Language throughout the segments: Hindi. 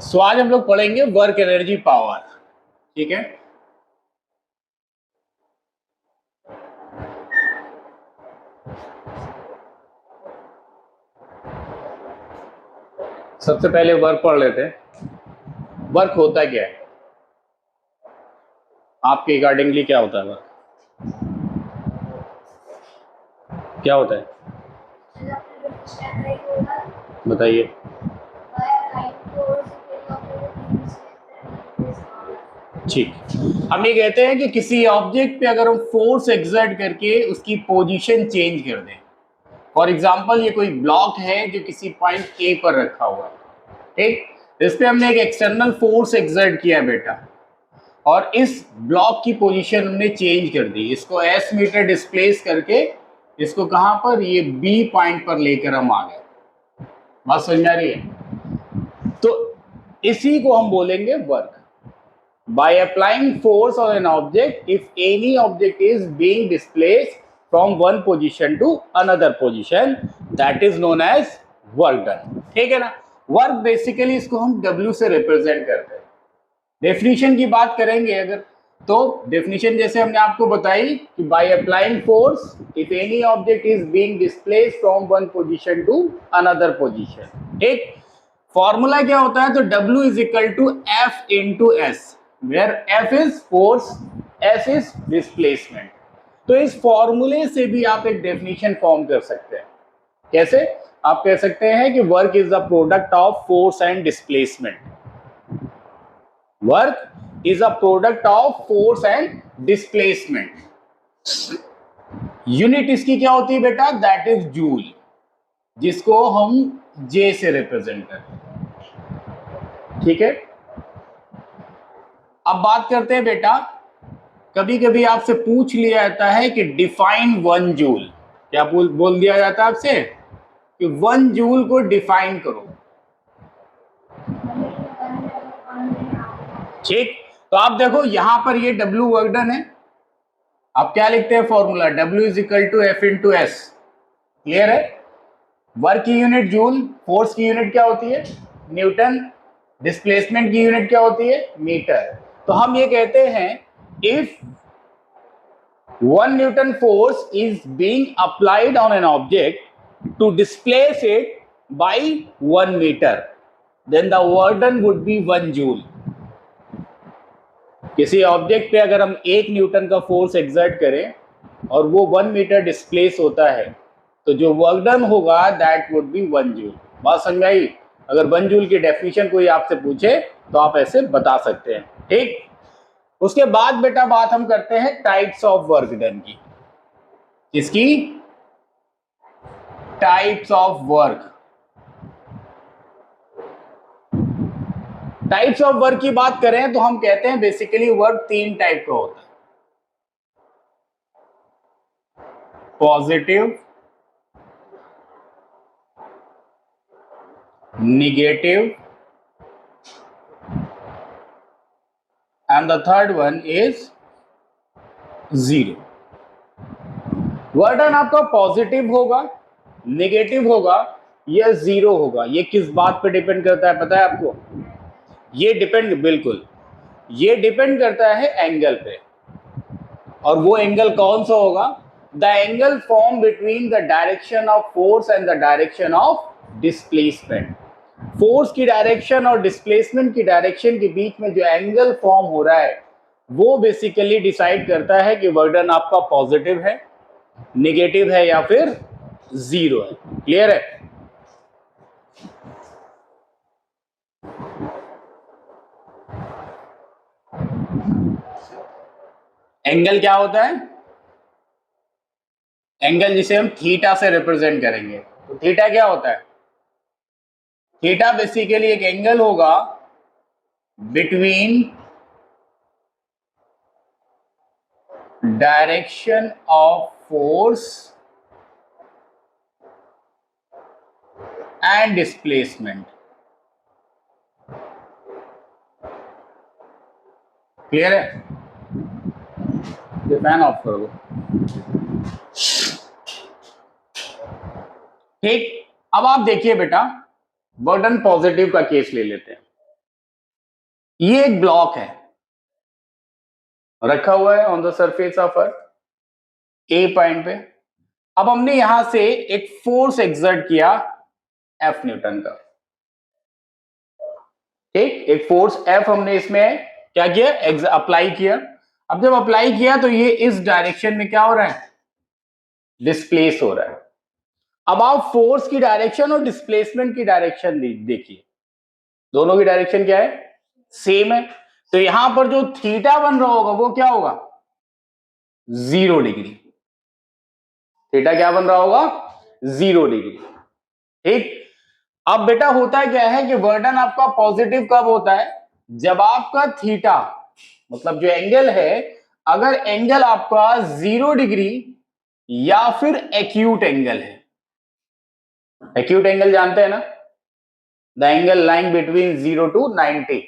सो आज हम लोग पढ़ेंगे वर्क एनर्जी पावर। ठीक है, सबसे पहले वर्क पढ़ लेते हैं। वर्क होता क्या है आपके अकॉर्डिंगली, क्या होता है वर्क, क्या होता है बताइए। ठीक, हम ये कहते हैं कि किसी ऑब्जेक्ट पे अगर हम फोर्स एक्सर्ट करके उसकी पोजीशन चेंज कर दें। फॉर एग्जांपल ये कोई ब्लॉक है जो किसी पॉइंट ए पर रखा हुआ है, ठीक, इस पे हमने एक एक्सटर्नल फोर्स एक्सर्ट किया बेटा, और इस ब्लॉक की पोजीशन हमने चेंज कर दी, इसको एस मीटर डिस्प्लेस करके इसको कहां पर, ये बी पॉइंट पर लेकर हम आ गए। बात समझ में आ रही है? तो इसी को हम बोलेंगे work. By applying force on an object, if any object is being displaced from one position to another position, that is known as work done। ठीक है ना। वर्क बेसिकली इसको हम W से रिप्रेजेंट करते हैं। डेफिनेशन की बात करेंगे अगर, तो डेफिनेशन जैसे हमने आपको बताई कि by applying force if any object is being displaced from one position to another position. ठीक, फॉर्मूला क्या होता है, तो W is equal to F into S, where F is force, S is displacement. तो इस फॉर्मूले से भी आप एक डेफिनेशन फॉर्म कर सकते हैं। कैसे? आप कह सकते हैं कि work is the product of force and displacement. Work is a product of force and displacement. Unit इसकी क्या होती है बेटा, दैट इज जूल, जिसको हम J से रिप्रेजेंट करते हैं। ठीक है, अब बात करते हैं बेटा, कभी कभी आपसे पूछ लिया जाता है कि डिफाइन वन जूल। क्या बोल दिया जाता है आपसे कि वन जूल को डिफाइन करो। ठीक, तो आप देखो यहां पर ये W वर्क डन है, आप क्या लिखते हैं formula, W is equal to F into S. Clear है? वर्क की यूनिट जूल, फोर्स की यूनिट क्या होती है, न्यूटन, डिस्प्लेसमेंट की यूनिट क्या होती है, मीटर। तो हम ये कहते हैं if 1 Newton force is being applied on an object to displace it by 1 meter, then the work done would be 1 joule। किसी ऑब्जेक्ट पे अगर हम 1 न्यूटन का फोर्स एक्सर्ट करें और वो 1 मीटर डिस्प्लेस होता है, तो जो वर्क डन होगा दैट वुड बी 1 जूल। बात समझ आई? अगर 1 जूल की डेफिनेशन कोई आपसे पूछे तो आप ऐसे बता सकते हैं। ठीक, उसके बाद बेटा बात हम करते हैं टाइप्स ऑफ वर्क डन की। किसकी? Types of work. Types of work की बात करें तो हम कहते हैं बेसिकली वर्क 3 टाइप का होता है, positive, negative, and the third one is zero. Work done आपका पॉजिटिव होगा, नेगेटिव होगा या जीरो होगा। ये किस बात पे डिपेंड करता है पता है आपको? ये डिपेंड, बिल्कुल ये डिपेंड करता है एंगल पे, और वो एंगल कौन सा होगा, the angle form between the direction of force and the direction of displacement. Force की डायरेक्शन और डिस्प्लेसमेंट की डायरेक्शन के बीच में जो एंगल फॉर्म हो रहा है वो बेसिकली डिसाइड करता है कि वर्क डन आपका पॉजिटिव है, नेगेटिव है या फिर जीरो है। क्लियर है? एंगल क्या होता है? एंगल जिसे हम थीटा से रिप्रेजेंट करेंगे, तो थीटा क्या होता है? थीटा बेसिकली एक एंगल होगा between direction of force and displacement. Clear है? ये फैन ऑफ करो। ठीक, अब आप देखिए बेटा, वर्डन पॉजिटिव का केस ले लेते हैं। ये एक ब्लॉक है रखा हुआ है on the surface of earth A point पे। अब हमने यहां से एक फोर्स एक्सर्ट किया एफ न्यूटन का, ठीक, एक फोर्स एफ हमने इसमें क्या किया, अप्लाई किया। अब जब अप्लाई किया तो ये इस डायरेक्शन में क्या हो रहा है, डिस्प्लेस हो रहा है। अब आप फोर्स की डायरेक्शन और डिस्प्लेसमेंट की डायरेक्शन देखिए, दोनों की डायरेक्शन क्या है, सेम है। तो यहां पर जो थीटा बन रहा होगा वो क्या होगा, 0 डिग्री। थीटा क्या बन रहा होगा, 0 डिग्री, ठीक। अब बेटा होता क्या है कि वर्डन आपका पॉजिटिव कब होता है, जब आपका थीटा मतलब जो एंगल है, अगर एंगल आपका 0 डिग्री या फिर एक्यूट एंगल है। एक्यूट एंगल जानते हैं ना, the angle lying between 0 to 90,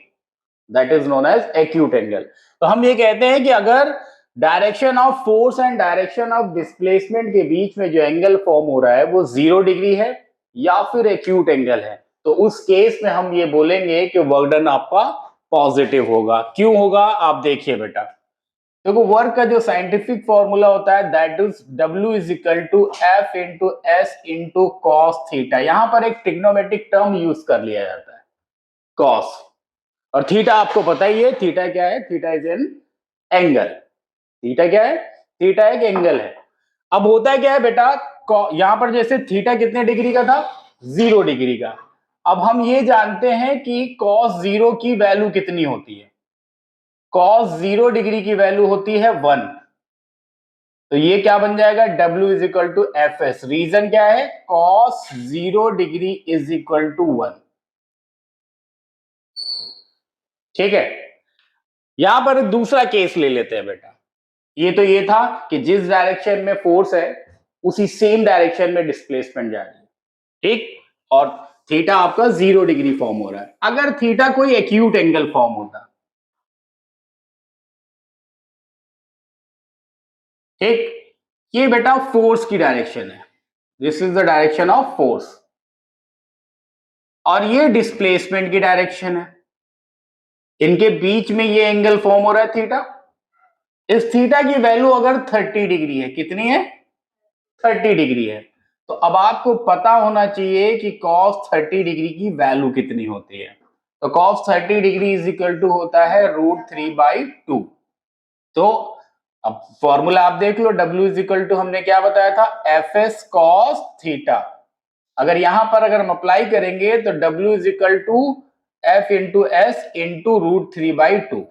that is known as acute angle. तो हम ये कहते हैं कि अगर direction of force and direction of displacement के बीच में जो एंगल फॉर्म हो रहा है वो 0 डिग्री है या फिर एक्यूट एंगल है, तो उस केस में हम ये बोलेंगे कि वर्क डन आपका पॉजिटिव होगा। क्यों होगा, आप देखिए बेटा, देखो वर्क का जो साइंटिफिक फॉर्मूला होता है that is W is equal to F into S into cos theta. यहां पर एक ट्रिग्नोमेट्रिक टर्म यूज कर लिया जाता है कॉस, और थीटा आपको पता ही है, थीटा क्या है, theta is an angle. Theta क्या है, थीटा एक एंगल है। अब होता है क्या है बेटा, यहां पर जैसे थीटा कितने डिग्री का था, 0 डिग्री का। अब हम ये जानते हैं कि कॉस 0 की वैल्यू कितनी होती है, कॉस 0 डिग्री की वैल्यू होती है 1। तो ये क्या बन जाएगा, W is equal to F S. Reason क्या है, cos 0 degree is equal to 1, ठीक है। यहां पर दूसरा केस ले लेते हैं बेटा। ये तो ये था कि जिस डायरेक्शन में फोर्स है उसी सेम डायरेक्शन में डिस्प्लेसमेंट जा रही है, ठीक, और थीटा आपका 0 डिग्री फॉर्म हो रहा है। अगर थीटा कोई एक्यूट एंगल फॉर्म होता, ठीक, ये बेटा फोर्स की डायरेक्शन है, this is the direction of force, और ये डिस्प्लेसमेंट की डायरेक्शन है। इनके बीच में ये एंगल फॉर्म हो रहा है थीटा। इस थीटा की वैल्यू अगर 30 डिग्री है, कितनी है, 30 डिग्री है, तो अब आपको पता होना चाहिए कि cos 30 डिग्री की वैल्यू कितनी होती है। तो cos 30 degree is equal to होता है √3/2। तो अब फॉर्मूला आप देख लो, W इज इक्वल टू हमने क्या बताया था, एफ एस कॉस थीटा। अगर यहां पर अगर हम अप्लाई करेंगे तो W is equal to F into S into √3/2।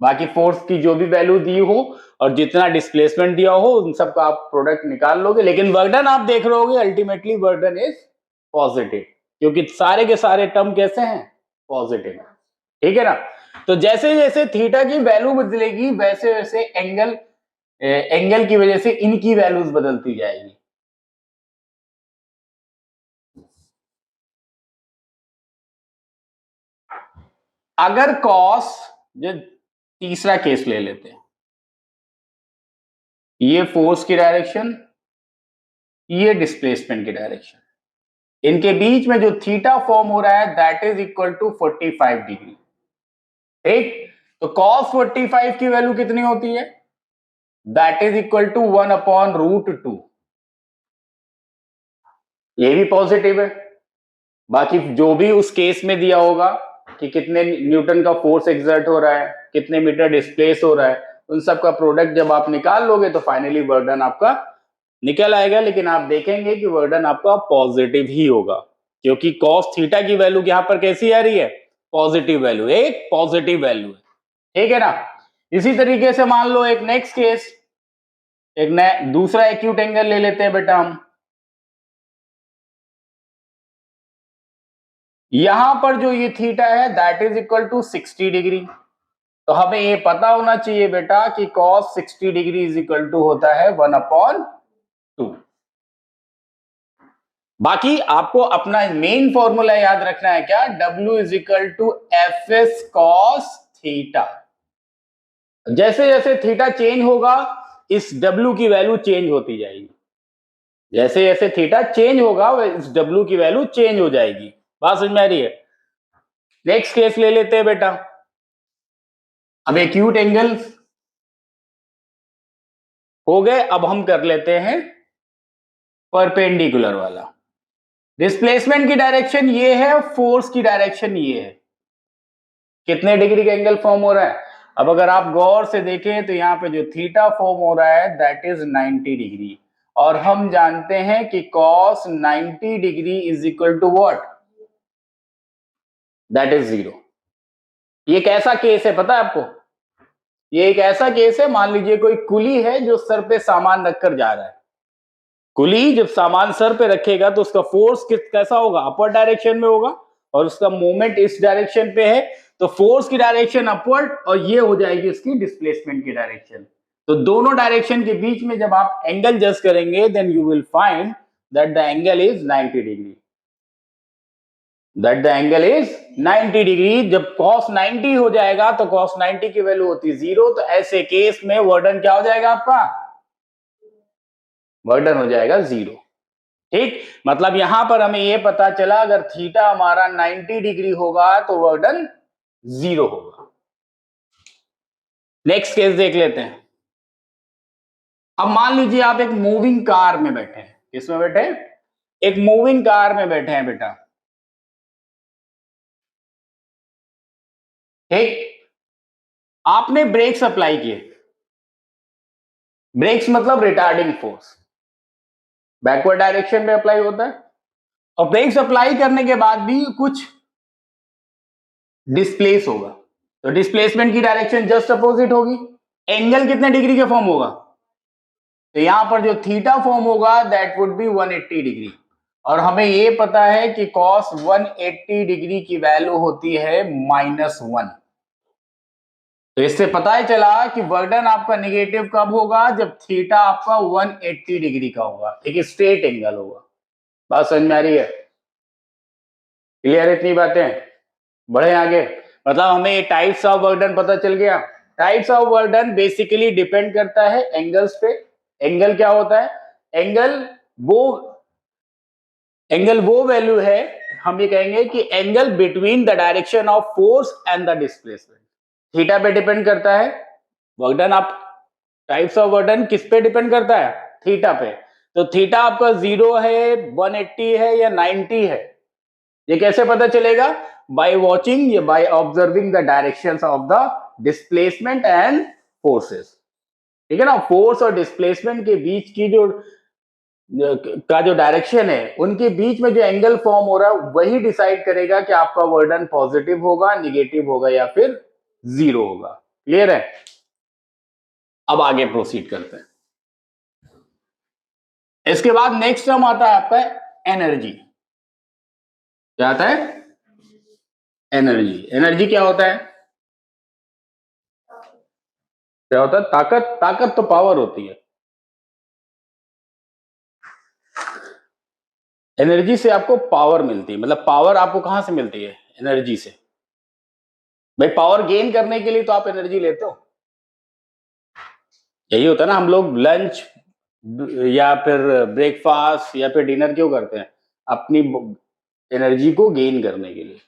बाकी फोर्स की जो भी वैल्यू दी हो और जितना डिस्प्लेसमेंट दिया हो उन सबका आप प्रोडक्ट निकाल लोगे, लेकिन वर्क डन आप देख रहे होगे ultimately work done is positive, क्योंकि सारे के सारे टर्म कैसे हैं, पॉजिटिव, ठीक है ना। तो जैसे जैसे थीटा की वैल्यू बदलेगी वैसे वैसे एंगल की वजह से इनकी वैल्यूज बदलती जाएगी। अगर कॉस, जो तीसरा केस ले लेते हैं, ये फोर्स की डायरेक्शन, ये डिस्प्लेसमेंट की डायरेक्शन, इनके बीच में जो थीटा फॉर्म हो रहा है that is equal to 45 degree, ठीक। तो cos 45 की वैल्यू कितनी होती है, दैट इज इक्वल टू 1/√2। ये भी पॉजिटिव है। बाकी जो भी उस केस में दिया होगा कि कितने न्यूटन का फोर्स एक्सर्ट हो रहा है, कितने मीटर डिस्प्लेस हो रहा है, उन सब का प्रोडक्ट जब आप निकाल लोगे तो फाइनली वर्क डन आपका निकल आएगा। लेकिन आप देखेंगे कि वर्क डन आपका पॉजिटिव ही होगा, क्योंकि cos थीटा की वैल्यू यहां पर कैसी आ रही है, पॉजिटिव वैल्यू, एक पॉजिटिव वैल्यू है, ठीक है ना। इसी तरीके से मान लो एक नेक्स्ट केस, एक दूसरा एक्यूट एंगल ले लेते हैं बेटा हम। यहां पर जो ये थीटा है that is equal to 60 degree. तो हमें ये पता होना चाहिए बेटा कि cos 60 degree is equal to होता है 1/2। बाकी आपको अपना मेन फॉर्मूला याद रखना है क्या, W is equal to F S cos theta. जैसे जैसे थीटा चेंज होगा इस W की वैल्यू चेंज होती जाएगी, जैसे जैसे थीटा चेंज होगा इस W की वैल्यू चेंज हो जाएगी। बात समझ में आ रही है? नेक्स्ट केस ले लेते हैं बेटा। अब एक्यूट एंगल हो गए, अब हम कर लेते हैं परपेंडिकुलर वाला। डिस्प्लेसमेंट की डायरेक्शन ये है, फोर्स की डायरेक्शन ये है। कितने डिग्री का एंगल फॉर्म हो रहा है? अब अगर आप गौर से देखें तो यहाँ पे जो थीटा फॉर्म हो रहा है दैट इज 90 डिग्री, और हम जानते हैं कि cos 90 degree is equal to what? That is 0। ये कैसा केस है पता है आपको? ये एक ऐसा केस है, मान लीजिए कोई कुली है जो सर पे सामान रखकर जा रहा है। कुली जब सामान सर पे रखेगा तो उसका फोर्स कैसा होगा? अपर डायरेक्शन में होगा, और उसका मूवमेंट इस डायरेक्शन पे है, तो फोर्स की डायरेक्शन अपवर्ड और ये हो जाएगी उसकी डिस्प्लेसमेंट की डायरेक्शन। तो दोनों डायरेक्शन के बीच में जब आप एंगल जज करेंगे then you will find that the angle is 90 degree. That the angle is 90 degree. जब cos 90 हो जाएगा तो cos 90 की वैल्यू होती है 0, तो ऐसे केस में वर्डन क्या हो जाएगा आपका? वर्डन हो जाएगा 0। ठीक, मतलब यहां पर हमें यह पता चला अगर थीटा हमारा 90 डिग्री होगा तो वर्डन 0 होगा। नेक्स्ट केस देख लेते हैं। अब मान लीजिए आप एक मूविंग कार में बैठे हैं। किसमें बैठे हैं? एक मूविंग कार में बैठे हैं बेटा। ठीक, आपने ब्रेक्स अप्लाई किए। ब्रेक्स मतलब रिटार्डिंग फोर्स, बैकवर्ड डायरेक्शन में अप्लाई होता है, और ब्रेक्स अप्लाई करने के बाद भी कुछ डिस्प्लेस होगा, तो डिस्प्लेसमेंट की डायरेक्शन जस्ट अपोजिट होगी। एंगल कितने डिग्री के फॉर्म होगा? तो यहां पर जो थीटा फॉर्म होगा दैट वुड बी 180 डिग्री, और हमें यह पता है कि cos 180 डिग्री की वैल्यू होती है -1। तो इससे पता ही चला कि वर्डन आपका निगेटिव कब होगा? जब थीटा आपका 180 डिग्री का होगा, एक स्ट्रेट एंगल होगा। बात समझ में आ रही है? क्लियर है इतनी बातें? बढ़े आगे। मतलब हमें ये टाइप्स ऑफ वर्डन पता चल गया। टाइप्स ऑफ वर्डन बेसिकली डिपेंड करता है एंगल्स पे। एंगल क्या होता है? एंगल वो वैल्यू है, हम ये कहेंगे कि angle between the direction of force and the displacement. Theta पे डिपेंड करता है वर्डन। आप टाइप्स ऑफ वर्डन किस पे डिपेंड करता है? थीटा पे। तो थीटा आपका 0 है, 180 है या 90 है, ये कैसे पता चलेगा? By watching, by observing the directions of the displacement and forces. ठीक है ना? फोर्स और डिस्प्लेसमेंट के बीच की जो डायरेक्शन है, उनके बीच में जो एंगल फॉर्म हो रहा है वही डिसाइड करेगा कि आपका वर्डन पॉजिटिव होगा, निगेटिव होगा या फिर 0 होगा। क्लियर है? अब आगे प्रोसीड करते हैं। इसके बाद नेक्स्ट टर्म आता है आपका एनर्जी। क्या आता है? एनर्जी। एनर्जी क्या होता है? क्या होता है? ताकत। ताकत तो पावर होती है। एनर्जी से आपको पावर मिलती है, मतलब पावर आपको कहां से मिलती है? एनर्जी से। भाई पावर गेन करने के लिए तो आप एनर्जी लेते हो। यही होता है ना, हम लोग लंच या फिर ब्रेकफास्ट या फिर डिनर क्यों करते हैं? अपनी एनर्जी को गेन करने के लिए।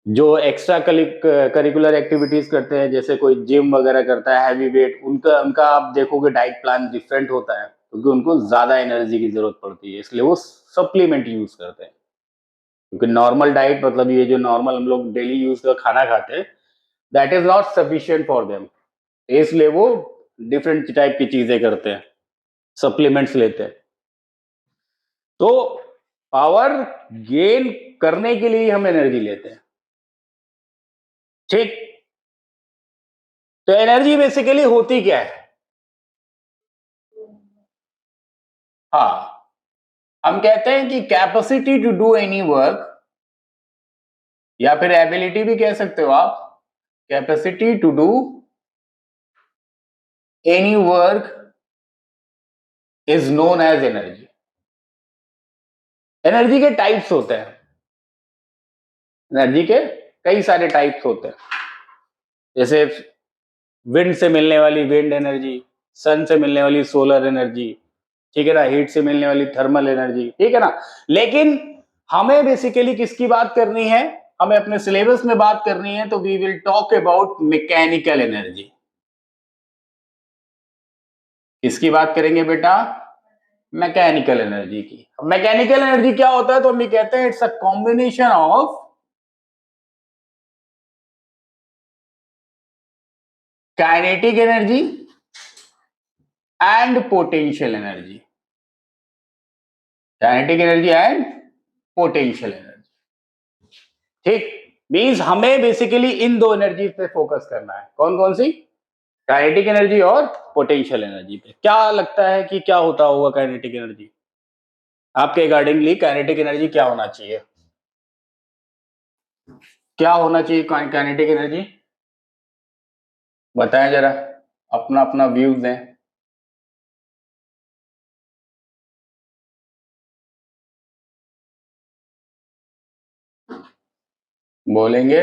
जो एक्स्ट्रा करिकुलर एक्टिविटीज करते हैं, जैसे कोई जिम वगैरह करता है, हैवी वेट, उनका उनका आप देखोगे डाइट प्लान डिफरेंट होता है, क्योंकि उनको ज्यादा एनर्जी की जरूरत पड़ती है, इसलिए वो सप्लीमेंट यूज करते हैं। क्योंकि नॉर्मल डाइट मतलब ये जो नॉर्मल हम लोग डेली यूज का खाना खाते हैं that is not sufficient for them, इसलिए वो डिफरेंट टाइप की चीजें करते हैं, सप्लीमेंट्स लेते हैं। तो पावर गेन करने के लिए हम एनर्जी लेते हैं। ठीक, तो एनर्जी बेसिकली होती क्या है? हाँ, हम कहते हैं कि capacity to do any work, या फिर एबिलिटी भी कह सकते हो आप, capacity to do any work is known as energy. Energy के टाइप्स होते हैं। एनर्जी के कई सारे टाइप्स होते हैं, जैसे विंड से मिलने वाली विंड एनर्जी, सन से मिलने वाली सोलर एनर्जी, ठीक है ना, हीट से मिलने वाली थर्मल एनर्जी, ठीक है ना। लेकिन हमें बेसिकली किसकी बात करनी है, हमें अपने सिलेबस में बात करनी है, तो we will talk about mechanical energy. किसकी बात करेंगे बेटा, मैकेनिकल एनर्जी की। मैकेनिकल एनर्जी क्या होता है, तो हम ये कहते हैं it's a combination of kinetic energy and potential energy. Kinetic energy and potential energy, ठीक। मींस हमें बेसिकली इन दो एनर्जी पे फोकस करना है। कौन कौन सी, काइनेटिक एनर्जी और पोटेंशियल एनर्जी पे। क्या लगता है कि क्या होता होगा काइनेटिक एनर्जी आपके अकॉर्डिंगली? काइनेटिक एनर्जी क्या होना चाहिए, क्या होना चाहिए काइनेटिक एनर्जी, बताएं जरा, अपना अपना व्यूज दें। बोलेंगे?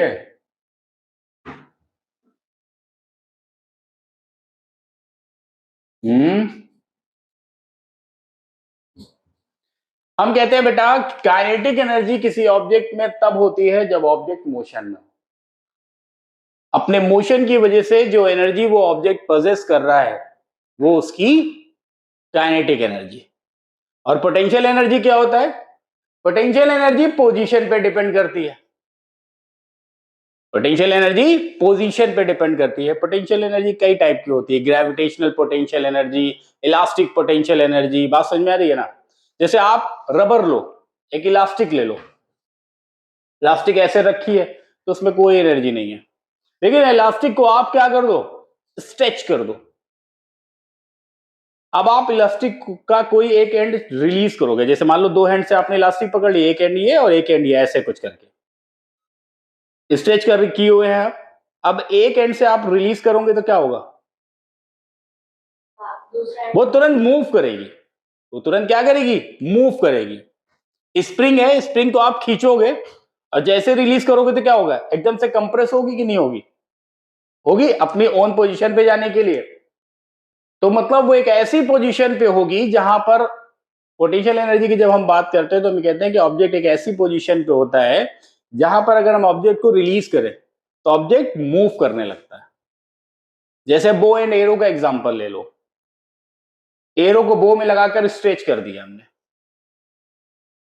हम कहते हैं बेटा काइनेटिक एनर्जी किसी ऑब्जेक्ट में तब होती है जब ऑब्जेक्ट मोशन में हो। अपने मोशन की वजह से जो एनर्जी वो ऑब्जेक्ट पोजेस कर रहा है वो उसकी काइनेटिक एनर्जी। और पोटेंशियल एनर्जी क्या होता है, पोटेंशियल एनर्जी पोजीशन पे डिपेंड करती है। पोटेंशियल एनर्जी पोजीशन पे डिपेंड करती है। पोटेंशियल एनर्जी कई टाइप की होती है, gravitational potential energy, elastic potential energy. बात समझ में आ रही है ना? जैसे आप रबर लो, एक इलास्टिक ले लो, इलास्टिक ऐसे रखी है तो उसमें कोई एनर्जी नहीं है, लेकिन इलास्टिक को आप क्या कर दो, स्ट्रेच कर दो। अब आप इलास्टिक का कोई एक एंड रिलीज करोगे, जैसे मान लो दो हैंड से आपने इलास्टिक पकड़ ली, एक एंड ये और एक एंड ये, ऐसे कुछ करके स्ट्रेच कर किए हुए हैं आप। अब एक एंड से आप रिलीज करोगे तो क्या होगा, वो तुरंत मूव करेगी। वो तुरंत क्या करेगी, मूव करेगी। स्प्रिंग है, स्प्रिंग को आप खींचोगे और जैसे रिलीज करोगे तो क्या होगा, एकदम से कंप्रेस होगी कि नहीं होगी, होगी अपनी ओन पोजीशन पे जाने के लिए। तो मतलब वो एक ऐसी पोजीशन पे होगी जहां पर पोटेंशियल एनर्जी की जब हम बात करते हैं तो हम कहते हैं कि ऑब्जेक्ट एक ऐसी पोजीशन पे होता है जहां पर अगर हम ऑब्जेक्ट को रिलीज करें तो ऑब्जेक्ट मूव करने लगता है। जैसे बो एंड एरो का एग्जांपल ले लो, एरो को बो में लगाकर स्ट्रेच कर दिया हमने।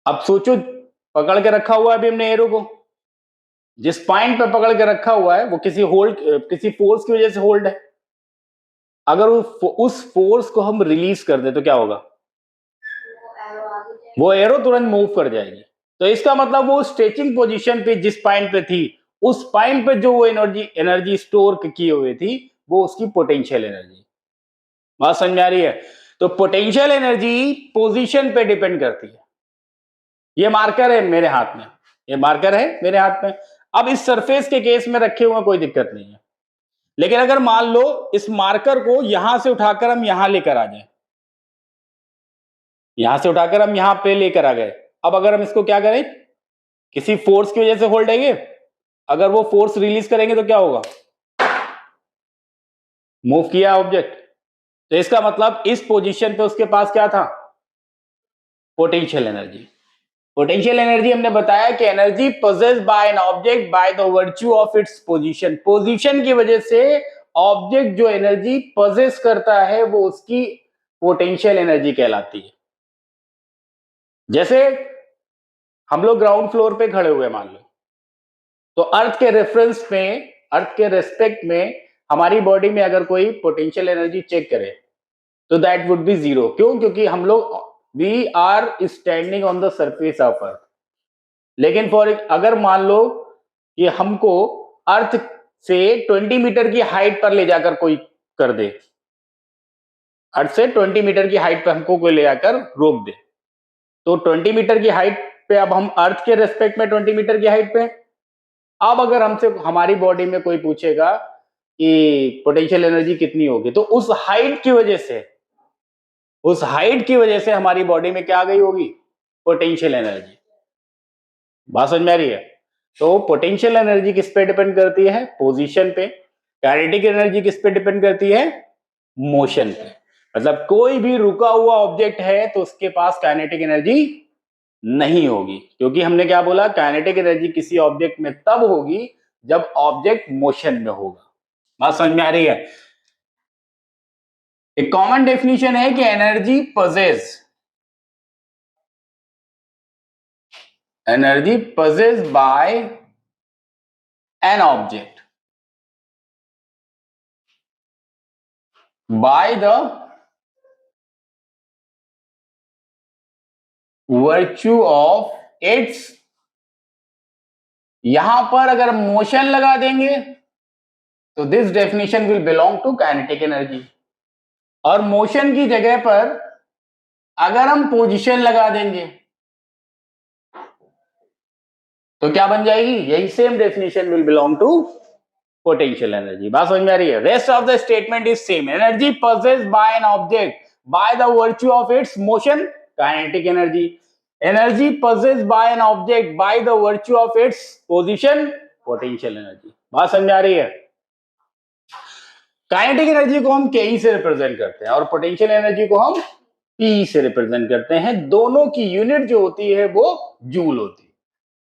अब सोचो, पकड़ के रखा हुआ है अभी हमने एरो को, जिस पॉइंट पे पकड़ के रखा हुआ है वो किसी फोर्स की वजह से होल्ड है। अगर उस फोर्स को हम रिलीज कर दे तो क्या होगा, वो एरो तुरंत मूव कर जाएगी। तो इसका मतलब वो स्ट्रेचिंग पोजीशन पे जिस पॉइंट पे थी, उस पॉइंट पे जो वो एनर्जी स्टोर की हुई थी वो उसकी पोटेंशियल एनर्जी। बात समझ में आ रही है? तो पोटेंशियल एनर्जी पोजीशन पे डिपेंड करती है। ये मार्कर है मेरे हाथ में, ये मार्कर है मेरे हाथ में। अब इस सरफेस के केस में रखे हुए कोई दिक्कत नहीं है, लेकिन अगर मान लो इस मार्कर को यहां से उठाकर हम यहां लेकर आ जाए, यहां से उठाकर हम यहां पे लेकर आ गए, अब अगर हम इसको क्या करें, किसी फोर्स की वजह से होल्ड है ये, अगर वो फोर्स रिलीज करेंगे तो क्या होगा, मूव किया ऑब्जेक्ट। तो इसका मतलब इस पोजीशन पे उसके पास क्या था, पोटेंशियल एनर्जी। पोटेंशियल एनर्जी हमने बताया कि energy possessed by an object by the virtue of its position. Position की वजह से ऑब्जेक्ट जो एनर्जी पोजेस करता है वो उसकी पोटेंशियल एनर्जी कहलाती है। जैसे हम लोग ग्राउंड फ्लोर पे खड़े हुए मान लो, तो अर्थ के रेफरेंस में, अर्थ के रेस्पेक्ट में हमारी बॉडी में अगर कोई पोटेंशियल एनर्जी चेक करे तो दैट वुड बी जीरो। क्यों? क्योंकि हम लोग we are standing on the surface of earth. लेकिन अगर मान लो कि हमको अर्थ से 20 मीटर की हाइट पर ले जाकर कोई कर दे, अर्थ से 20 मीटर की हाइट पे हमको कोई ले जाकर रोक दे, तो 20 मीटर की हाइट पे, अब हम अर्थ के रेस्पेक्ट में 20 मीटर की हाइट पे। अब अगर हमसे हमारी बॉडी में कोई पूछेगा कि पोटेंशियल एनर्जी कितनी होगी, तो उस हाइट की वजह से, उस हाइट की वजह से हमारी बॉडी में क्या आ गई होगी, पोटेंशियल एनर्जी। बात समझ में आ रही है? तो पोटेंशियल एनर्जी किस पे डिपेंड करती है, पोजीशन पे। काइनेटिक एनर्जी किस पे डिपेंड करती है, मोशन पे। मतलब कोई भी रुका हुआ ऑब्जेक्ट है तो उसके पास काइनेटिक एनर्जी नहीं होगी, क्योंकि हमने क्या बोला, काइनेटिक एनर्जी किसी ऑब्जेक्ट में तब होगी जब ऑब्जेक्ट मोशन में होगा। बात समझ में आ रही है? एक कॉमन डेफिनेशन है कि energy possessed by an object by the virtue of its, यहां पर अगर मोशन लगा देंगे तो this definition will belong to kinetic energy, और मोशन की जगह पर अगर हम पोजीशन लगा देंगे तो क्या बन जाएगी, यही same definition will belong to potential energy. बात समझ में आ रही है? Rest of the statement is same. Energy possessed by an object by the virtue of its motion, kinetic energy. Energy possessed by an object by the virtue of its position, potential energy. बात समझ में आ रही है? काइनेटिक एनर्जी को हम के से रिप्रेजेंट करते हैं और पोटेंशियल एनर्जी को हम पी से रिप्रेजेंट करते हैं। दोनों की यूनिट जो होती है वो जूल होती है।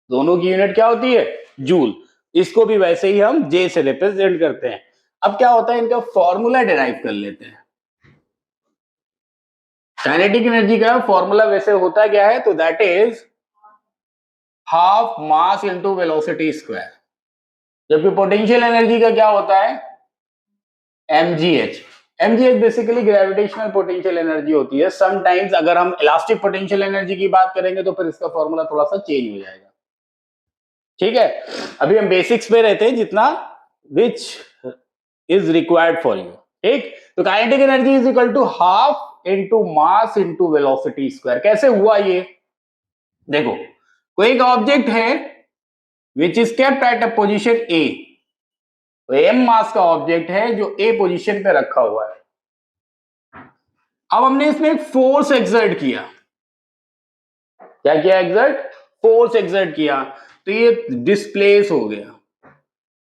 दोनों की यूनिट क्या होती है? जूल। इसको भी वैसे ही हम जे से रिप्रेजेंट करते हैं। अब क्या होता है, इनका फॉर्मूला डिराइव कर लेते हैं। काइनेटिक एनर्जी का फॉर्मूला वैसे होता क्या है, तो that is half mass into velocity square. जबकि पोटेंशियल एनर्जी का क्या होता है, mgh। mgh basically gravitational potential energy होती है। समटाइम्स अगर हम इलास्टिक पोटेंशियल एनर्जी की बात करेंगे तो फिर इसका फॉर्मूला थोड़ा सा चेंज हो जाएगा। ठीक है, अभी हम बेसिक्स पे रहते हैं जितना which is required for you. ठीक, तो kinetic energy is equal to half into mass into velocity square. कैसे हुआ ये देखो, कोई एक ऑब्जेक्ट है which is kept at a position A, तो एम मास का ऑब्जेक्ट है जो ए पोजीशन पे रखा हुआ है। अब हमने इसमें एक फोर्स एक्सर्ट किया। क्या किया? एक्सर्ट, फोर्स एक्सर्ट किया, तो ये डिस्प्लेस हो गया।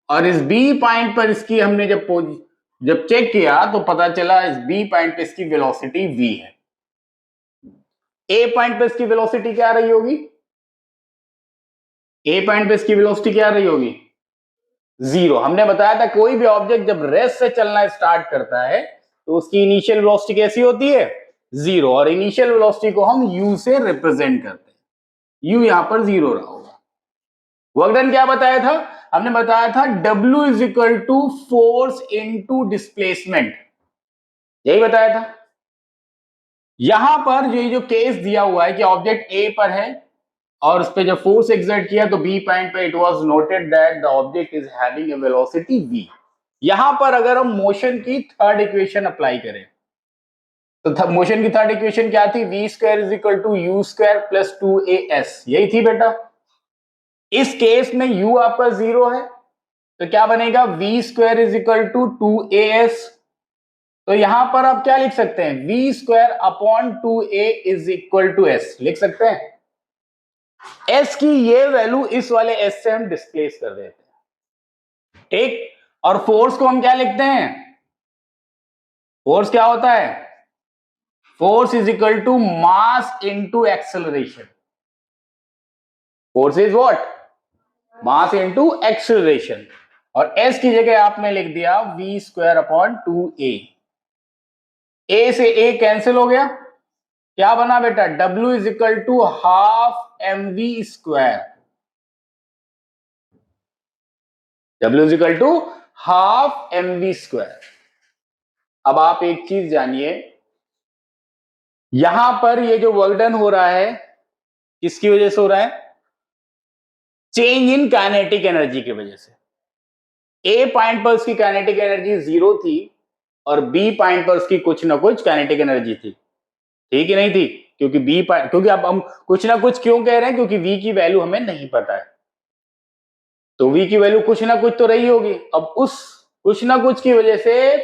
और इस बी पॉइंट पर इसकी हमने जब चेक किया तो पता चला इस बी पॉइंट पे इसकी वेलोसिटी v है। ए पॉइंट पे इसकी वेलोसिटी क्या रही होगी? ए पॉइंट पे इसकी वेलोसिटी क्या रही होगी? 0। हमने बताया था कोई भी ऑब्जेक्ट जब रेस्ट से चलना स्टार्ट करता है तो उसकी इनिशियल वेलोसिटी कैसी होती है? 0। और इनिशियल वेलोसिटी को हम u से रिप्रेजेंट करते हैं। u यहां पर 0 रहा होगा। वर्क डन क्या बताया था? हमने बताया था W is equal to force into displacement, यही बताया था। यहां पर जो केस दिया हुआ है कि ऑब्जेक्ट ए पर है और उस पर जब फोर्स एक्सर्ट किया तो बी पॉइंट पे it was noted that the object is having a velocity v। यहां पर अगर हम मोशन की थर्ड इक्वेशन अप्लाई करें तो मोशन की थर्ड इक्वेशन क्या थी? v square is equal to u square plus 2as, यही थी बेटा। इस केस में u आपका 0 है तो क्या बनेगा? v square is equal to 2as। तो यहां पर आप क्या लिख सकते हैं? v square upon 2a is equal to s लिख सकते हैं। s की ये वैल्यू इस वाले s से हम डिस्प्लेस कर देते हैं। ठीक, और फोर्स को हम क्या लिखते हैं? फोर्स क्या होता है? Force is equal to mass into acceleration. Force is what? Mass into acceleration. और s की जगह आपने लिख दिया v square upon 2a। a से a कैंसिल हो गया, क्या बना बेटा? w is equal to half mv square. w is equal to half mv square. अब आप एक चीज जानिए, यहां पर ये जो वर्क डन हो रहा है किसकी वजह से हो रहा है? चेंज इन काइनेटिक एनर्जी की वजह से। ए पॉइंट पर उसकी काइनेटिक एनर्जी 0 थी और बी पॉइंट पर उसकी कुछ ना कुछ काइनेटिक एनर्जी थी, ठीक ही नहीं थी? क्योंकि क्योंकि अब हम कुछ ना कुछ क्यों कह रहे हैं? क्योंकि v की वैल्यू हमें नहीं पता है, तो v की वैल्यू कुछ ना कुछ तो रही होगी। अब उस कुछ ना कुछ की वजह से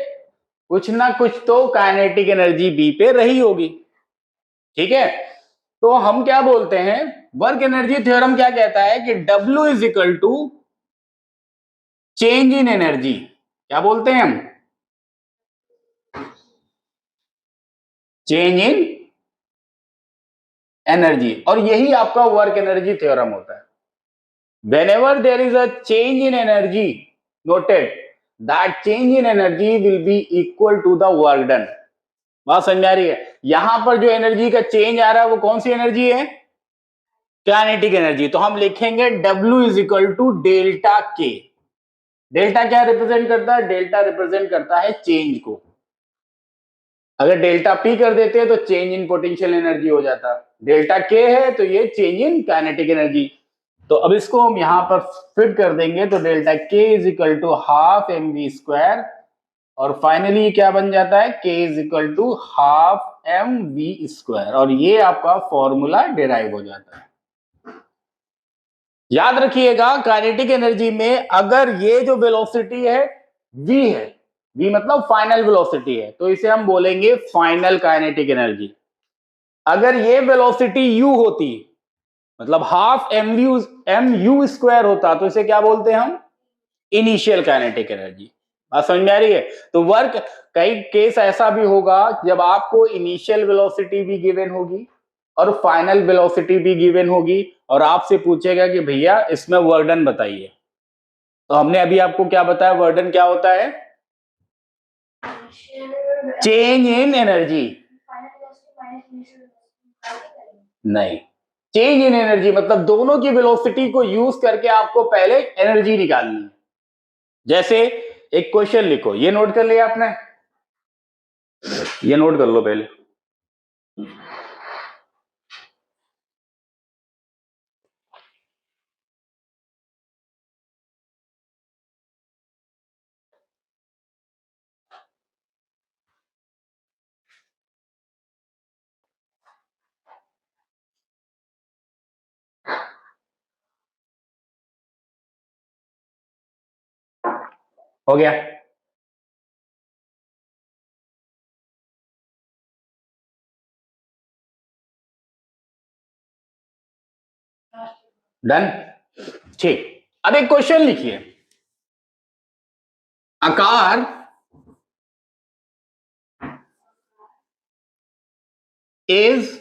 कुछ ना कुछ तो काइनेटिक एनर्जी b पे रही होगी। ठीक है, तो हम क्या बोलते हैं? वर्क एनर्जी थ्योरम क्या कहता है कि W is equal to change in energy. क्या बोलते हैं हम? चेंज इन एनर्जी, और यही आपका वर्क एनर्जी थ्योरम होता है। Whenever there is a change in energy, noted that change in energy will be equal to the work done। बात समझ आ रही है? यहां पर जो एनर्जी का चेंज आ रहा है वो कौन सी एनर्जी है? Kinetic energy. तो हम लिखेंगे W is equal to delta K. Delta क्या रिप्रेजेंट करता है? डेल्टा रिप्रेजेंट करता है चेंज को। अगर डेल्टा P कर देते हैं तो चेंज इन पोटेंशियल एनर्जी हो जाता। डेल्टा K है तो ये चेंज इन काइनेटिक एनर्जी। तो अब इसको हम यहां पर फिट कर देंगे तो delta K is equal to half mv², और फाइनली क्या बन जाता है? K is equal to half mv², और ये आपका फॉर्मूला डिराइव हो जाता है। याद रखिएगा काइनेटिक एनर्जी में अगर ये जो वेलोसिटी है v है, v मतलब फाइनल वेलोसिटी है, तो इसे हम बोलेंगे फाइनल काइनेटिक एनर्जी। अगर ये वेलोसिटी u होती, मतलब हाफ mu² होता, तो इसे क्या बोलते हैं हम? Initial kinetic energy. बात समझ में आ रही है? तो वर्क, कई केस ऐसा भी होगा जब आपको इनिशियल वेलोसिटी भी गिवन होगी और फाइनल वेलोसिटी भी गिवन होगी, और आपसे पूछेगा कि भैया इसमें वर्क डन बताइए। तो हमने अभी आपको क्या बताया? वर्क डन क्या होता है? Change in energy. नहीं, चेंज इन एनर्जी मतलब दोनों की वेलोसिटी को यूज करके आपको पहले एनर्जी निकालनी है। जैसे एक क्वेश्चन लिखो, ये नोट कर लिया आपने? ये नोट कर लो पहले। हो गया? डन। ठीक, अब एक क्वेश्चन लिखिए। आकार is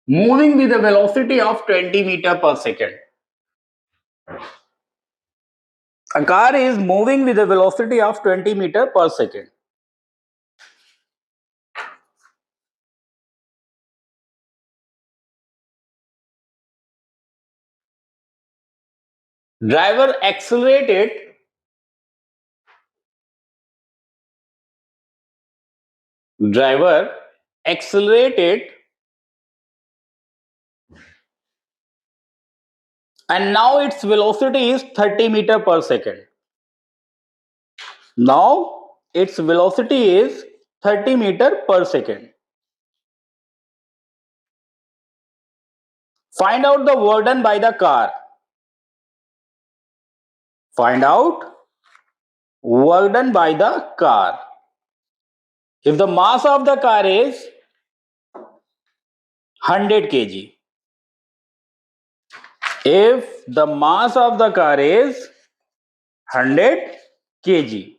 moving with a velocity of 20 meter per second. A car is moving with a velocity of 20 meter per second. Driver accelerated and now its velocity is 30 meter per second. Now its velocity is 30 meter per second. Find out the work done by the car. Find out work done by the car. If the mass of the car is 100 kg, if the mass of the car is 100 kg,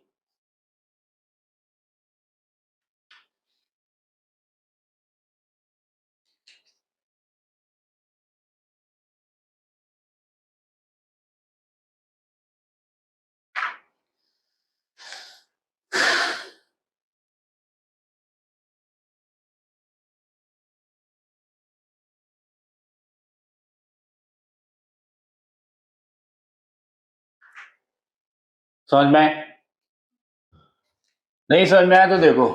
समझ में आए? नहीं समझ में आया तो देखो,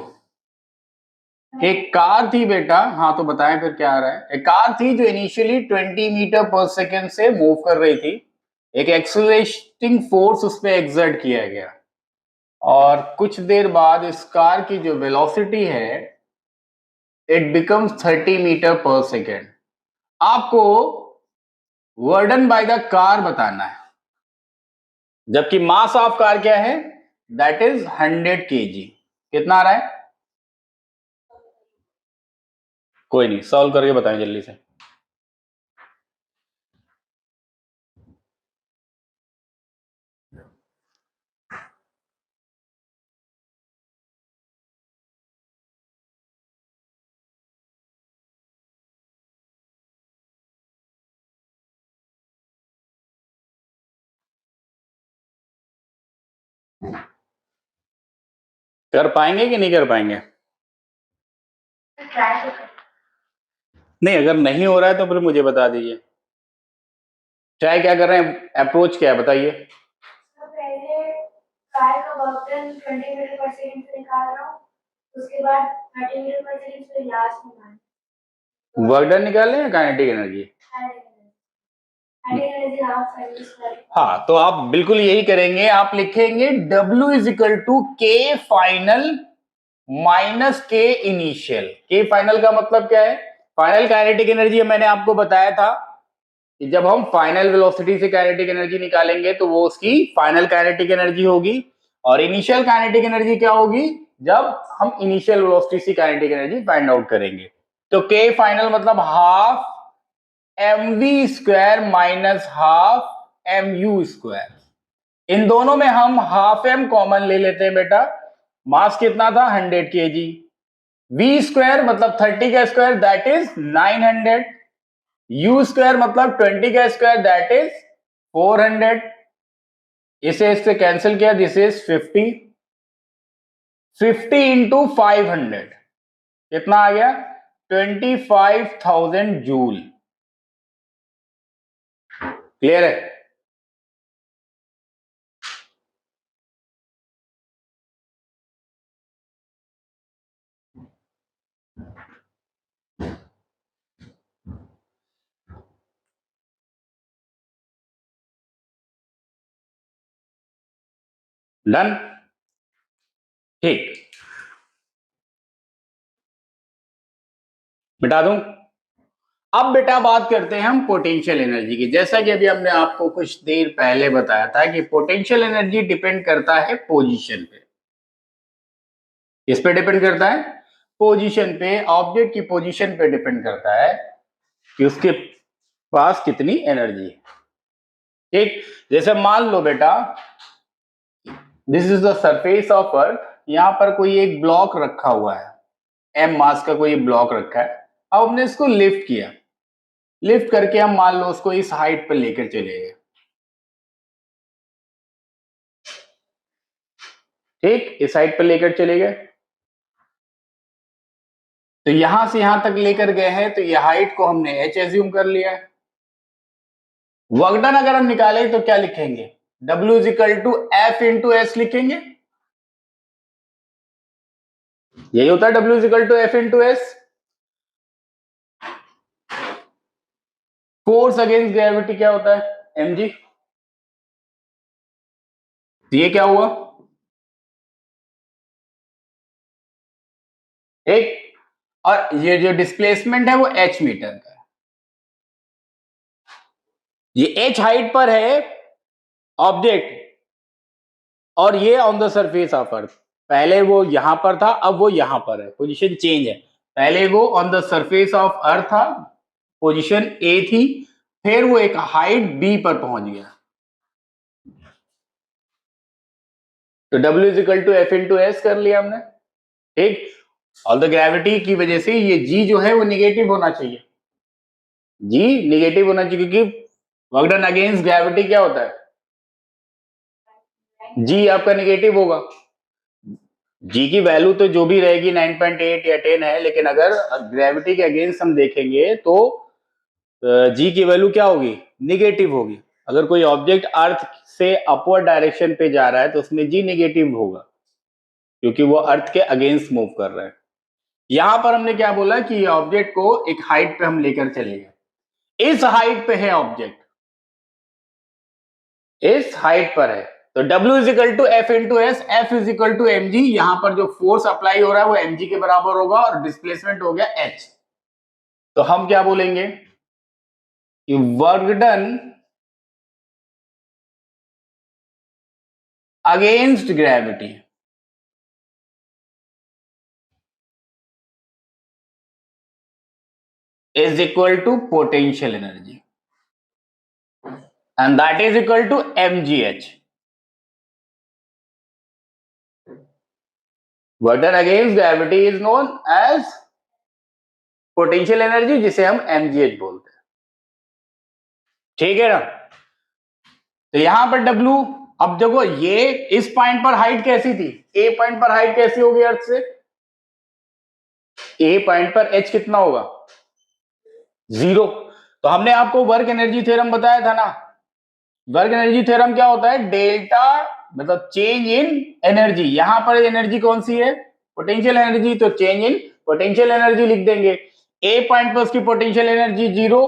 एक कार थी बेटा, हाँ तो बताएं फिर क्या आ रहा है। एक कार थी जो इनिशियली 20 मीटर पर सेकेंड से मूव कर रही थी। एक एक्सेलरेटिंग फोर्स उस पर एग्जर्ट किया गया, और कुछ देर बाद इस कार की जो वेलोसिटी है इट बिकम्स 30 मीटर पर सेकेंड। आपको work done by the car बताना है, जबकि मास ऑफ कार क्या है? That is 100 kg। कितना आ रहा है? कोई नहीं, सॉल्व करके बताएं जल्दी से। कर पाएंगे कि नहीं कर पाएंगे? नहीं, अगर नहीं हो रहा है तो फिर मुझे बता दीजिए। ट्राई क्या कर रहे हैं, अप्रोच क्या है बताइए। पहले कार का वर्क डन 20 मीटर पर सेकंड से निकाल रहा हूँ, उसके बाद 30 मीटर पर सेकंड से लास्ट में वर्क डन निकाल लें या काइनेटिक एनर्जी? हाँ, तो आप बिल्कुल यही करेंगे, आप लिखेंगे W इज इक्वल टू के फाइनल माइनस के इनिशियल। के फाइनल का मतलब क्या है? फाइनल काइनेटिक एनर्जी मैंने आपको बताया था कि जब हम फाइनल वेलोसिटी से काइनेटिक एनर्जी निकालेंगे तो वो उसकी फाइनल काइनेटिक एनर्जी होगी, और इनिशियल काइनेटिक एनर्जी क्या होगी जब हम इनिशियल वेलोसिटी से काइनेटिक एनर्जी फाइंड आउट करेंगे। तो के फाइनल मतलब half mv square minus half mu square. इन दोनों में हम हाफ m कॉमन ले लेते हैं बेटा। मास कितना था 100 kg। v स्क्वायर मतलब 30 का square that is 900। u square मतलब 20 का स्क्वायर दैट इज 400। इसे इससे कैंसिल किया, दिस इज 50। 50 इंटू 500 कितना आ गया? 25,000 जूल। क्लियर है? डन, ठीक। मिटा दूं? अब बेटा बात करते हैं हम पोटेंशियल एनर्जी की। जैसा कि अभी हमने आपको कुछ देर पहले बताया था कि पोटेंशियल एनर्जी डिपेंड करता है पोजीशन पे। किस पे डिपेंड करता है? पोजीशन पे। ऑब्जेक्ट की पोजीशन पे डिपेंड करता है कि उसके पास कितनी एनर्जी है। ठीक, जैसे मान लो बेटा this is the surface of अर्थ, यहां पर कोई एक ब्लॉक रखा हुआ है, m मास का कोई ब्लॉक रखा है। अब हमने इसको लिफ्ट किया, लिफ्ट करके हम मान लो उसको इस हाइट पर लेकर चले गए। ठीक, इस हाइट पर लेकर चले गए, तो यहां से यहां तक लेकर गए हैं, तो ये हाइट को हमने h एज्यूम कर लिया है। वर्क डन अगर हम निकालें तो क्या लिखेंगे? W is equal to F into S लिखेंगे। यही होता है W is equal to F into S. Force against gravity क्या होता है? mg। तो ये क्या हुआ? एक, और ये जो डिस्प्लेसमेंट है वो h मीटर का है। ये h हाइट पर है ऑब्जेक्ट, और ये ऑन द सरफेस ऑफ अर्थ। पहले वो यहां पर था, अब वो यहां पर है, पोजीशन चेंज है। पहले वो ऑन द सरफेस ऑफ अर्थ था, पोजीशन ए थी, फिर वो एक हाइट बी पर पहुंच गया। तो W is equal to F into S कर लिया हमने। ठीक, ऑल द ग्रेविटी की वजह से ये G जो है वो निगेटिव होना चाहिए। G निगेटिव होना चाहिए, क्योंकि वर्क डन अगेंस्ट ग्रेविटी क्या होता है? G आपका निगेटिव होगा। G की वैल्यू तो जो भी रहेगी 9.8 या 10 है, लेकिन अगर ग्रेविटी के अगेंस्ट हम देखेंगे तो G की वैल्यू क्या होगी? निगेटिव होगी। अगर कोई ऑब्जेक्ट अर्थ से अपवर्ड डायरेक्शन पे जा रहा है तो उसमें G निगेटिव होगा, क्योंकि वो अर्थ के अगेंस्ट मूव कर रहा है। यहां पर हमने क्या बोला कि ये ऑब्जेक्ट को एक हाइट पे हम लेकर चले गए। इस हाइट पे है ऑब्जेक्ट, इस हाइट पर है, तो W is equal to F into S. F is equal to mg। यहां पर जो फोर्स अप्लाई हो रहा है वो mg के बराबर होगा, और डिस्प्लेसमेंट हो गया h। तो हम क्या बोलेंगे कि work done against gravity is equal to potential energy, and that is equal to mgh. Work done against gravity is known as potential energy, जिसे हम mgh बोलते हैं। ठीक है ना? तो यहां पर W अब देखो ये इस पॉइंट पर हाइट कैसी थी, ए पॉइंट पर हाइट कैसी होगी अर्थ से, ए पॉइंट पर एच कितना होगा 0। तो हमने आपको वर्क एनर्जी थ्योरम बताया था ना, वर्क एनर्जी थ्योरम क्या होता है, डेल्टा मतलब चेंज इन एनर्जी, यहां पर एनर्जी कौन सी है पोटेंशियल एनर्जी, तो चेंज इन पोटेंशियल एनर्जी लिख देंगे। ए पॉइंट पर उसकी पोटेंशियल एनर्जी 0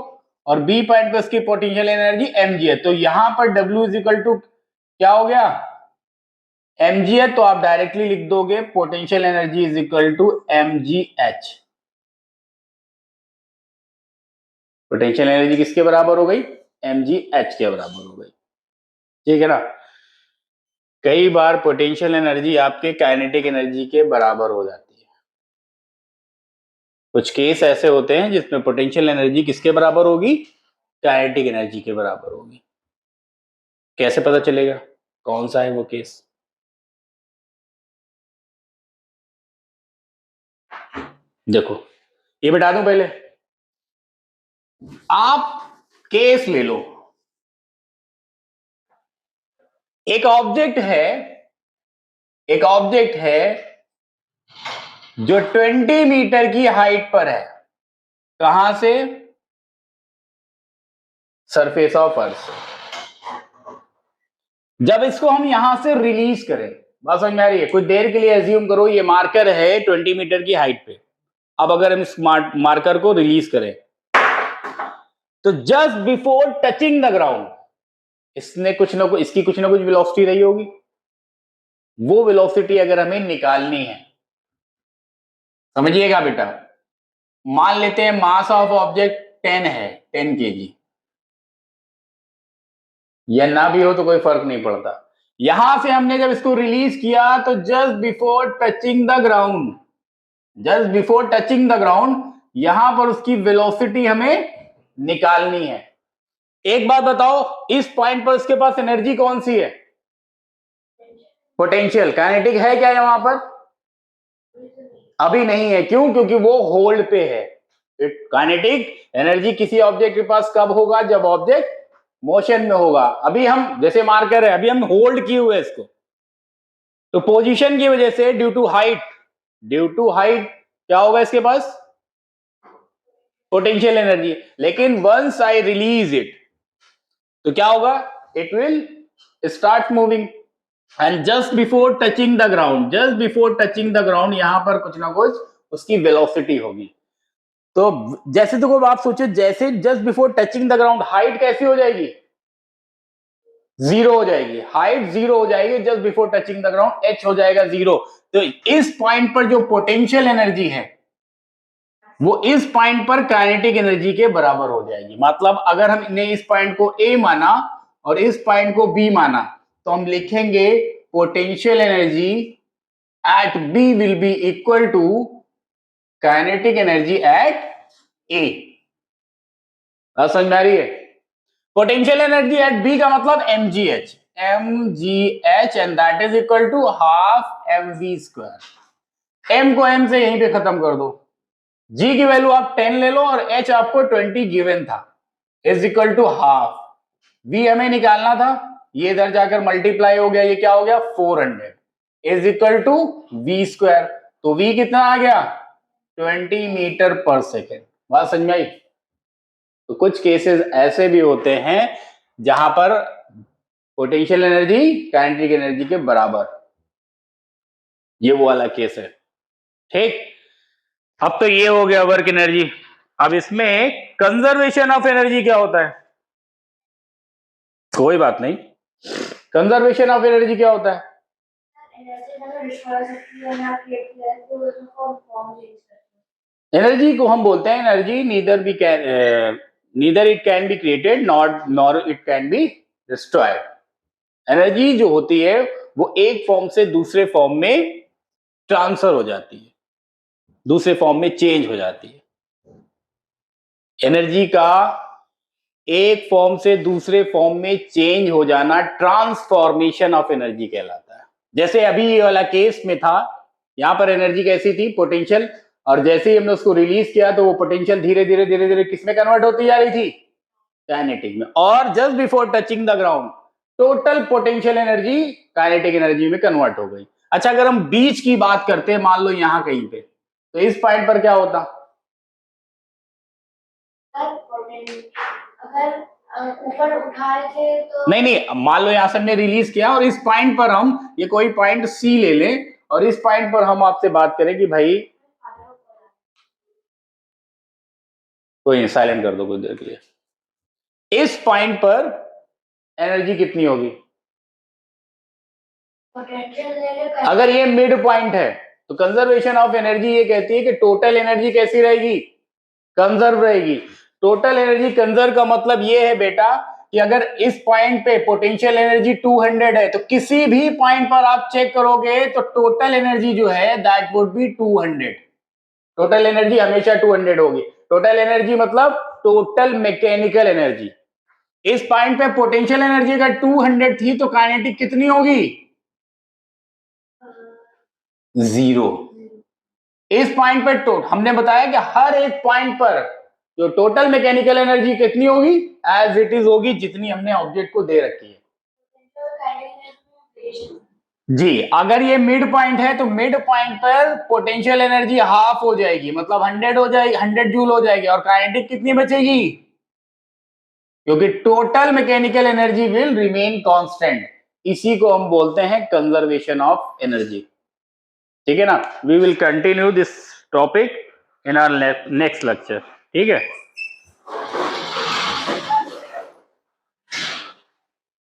और बी पॉइंट पर उसकी पोटेंशियल एनर्जी mg है, तो यहां पर W इज इक्वल टू क्या हो गया mg है, तो आप डायरेक्टली लिख दोगे potential energy is equal to mgh। Potential energy किसके बराबर हो गई, mgh के बराबर हो गई, ठीक है ना। कई बार पोटेंशियल एनर्जी आपके काइनेटिक एनर्जी के बराबर हो जाती है, कुछ केस ऐसे होते हैं जिसमें पोटेंशियल एनर्जी किसके बराबर होगी, काइनेटिक एनर्जी के बराबर होगी। कैसे पता चलेगा कौन सा है वो केस, देखो ये बता दूं पहले, आप केस ले लो, एक ऑब्जेक्ट है जो 20 मीटर की हाइट पर है, कहां से, सरफेस ऑफ अर्थ। जब इसको हम यहां से रिलीज करें, बात समझ में आ रही है, कुछ देर के लिए एज्यूम करो ये मार्कर है 20 मीटर की हाइट पे, अब अगर हम इस मार्कर को रिलीज करें तो just before touching the ground इसकी कुछ ना कुछ वेलोसिटी रही होगी, वो वेलोसिटी अगर हमें निकालनी है, समझिएगा बेटा, मान लेते हैं मास ऑफ ऑब्जेक्ट 10 है, 10 kg, या ना भी हो तो कोई फर्क नहीं पड़ता। यहां से हमने जब इसको रिलीज किया तो just before touching the ground यहां पर उसकी वेलोसिटी हमें निकालनी है। एक बात बताओ, इस पॉइंट पर उसके पास एनर्जी कौन सी है, पोटेंशियल, काइनेटिक है क्या यहां पर, अभी नहीं है, क्यों, क्योंकि वो होल्ड पे है। काइनेटिक एनर्जी किसी ऑब्जेक्ट के पास कब होगा, जब ऑब्जेक्ट मोशन में होगा। अभी हम जैसे मार्कर है, अभी हम होल्ड किए हुए इसको, तो पोजीशन की वजह से ड्यू टू हाइट क्या होगा इसके पास पोटेंशियल एनर्जी, लेकिन वंस आई रिलीज इट तो क्या होगा, it will start moving and just before touching the ground यहां पर कुछ ना कुछ उसकी वेलोसिटी होगी। तो जैसे तो आप सोचो, जैसे just before touching the ground height कैसी हो जाएगी, 0 हो जाएगी, हाइट 0 हो जाएगी, just before touching the ground h हो जाएगा 0। तो इस पॉइंट पर जो पोटेंशियल एनर्जी है वो इस पॉइंट पर काइनेटिक एनर्जी के बराबर हो जाएगी। मतलब अगर हमने इस पॉइंट को A माना और इस पॉइंट को B माना तो हम लिखेंगे potential energy at B will be equal to kinetic energy at A। समझ में आ रही है, पोटेंशियल एनर्जी एट B का मतलब mgh and that is equal to half mv²। m को m से यहीं पे खत्म कर दो, g की वैल्यू आप 10 ले लो और h आपको 20 गिवन था, is equal to half. v हमें निकालना था, ये इधर जाकर मल्टीप्लाई हो गया, ये क्या हो गया 400 इज इक्वल टू v²। तो v कितना आ गया 20 मीटर पर सेकेंड। बात समझ में आई। तो कुछ केसेस ऐसे भी होते हैं जहां पर पोटेंशियल एनर्जी काइनेटिक एनर्जी के बराबर, ये वो वाला केस है, ठीक। अब तो ये हो गया वर्क एनर्जी। अब इसमें कंजर्वेशन ऑफ एनर्जी क्या होता है, कोई बात नहीं, कंजर्वेशन ऑफ एनर्जी क्या होता है, एनर्जी को हम बोलते हैं energy neither it can be created nor it can be destroyed. Energy जो होती है वो एक फॉर्म से दूसरे फॉर्म में ट्रांसफर हो जाती है, दूसरे फॉर्म में चेंज हो जाती है। एनर्जी का एक फॉर्म से दूसरे फॉर्म में चेंज हो जाना ट्रांसफॉर्मेशन ऑफ एनर्जी कहलाता है। जैसे अभी ये वाला केस में था, यहां पर एनर्जी कैसी थी पोटेंशियल, और जैसे ही हमने उसको रिलीज किया तो वो पोटेंशियल धीरे धीरे किस में कन्वर्ट होती जा रही थी, काइनेटिक में। और just before touching the ground total potential energy kinetic energy में कन्वर्ट हो गई। अच्छा, अगर हम बीच की बात करते हैं, मान लो यहां कहीं पे, तो इस पॉइंट पर क्या होता? अगर ऊपर उठा रहे थे तो नहीं, मान लो यहां से हमने रिलीज किया और इस पॉइंट पर हम, ये कोई पॉइंट सी ले लें और इस पॉइंट पर हम आपसे बात करें कि भाई, कोई नहीं, साइलेंट कर दो कुछ देर के लिए, इस पॉइंट पर एनर्जी कितनी होगी? अगर ये मिड पॉइंट है तो कंजर्वेशन ऑफ एनर्जी ये कहती है कि टोटल एनर्जी कैसी रहेगी? कंजर्व रहेगी। टोटल एनर्जी कंजर्व का मतलब ये है बेटा कि अगर इस पॉइंट पे पोटेंशियल एनर्जी 200 है तो किसी भी पॉइंट पर आप चेक करोगे तो टोटल एनर्जी जो है that would be 200। Total energy हमेशा 200 होगी। टोटल एनर्जी मतलब टोटल मैकेनिकल एनर्जी। इस पॉइंट पे पोटेंशियल एनर्जी अगर 200 थी तो काइनेटिक कितनी होगी? 0। इस पॉइंट पर हमने बताया कि हर एक पॉइंट पर जो टोटल मैकेनिकल एनर्जी कितनी होगी? एज इट इज होगी, जितनी हमने ऑब्जेक्ट को दे रखी है। जी, अगर ये मिड पॉइंट है तो मिड पॉइंट पर पोटेंशियल एनर्जी हाफ हो जाएगी, मतलब 100 हो जाएगी, 100 जूल हो जाएगी, और काइनेटिक कितनी बचेगी? क्योंकि total mechanical energy will remain constant. इसी को हम बोलते हैं कंजर्वेशन ऑफ एनर्जी। ठीक है ना? We will continue this topic in our next lecture. ठीक है।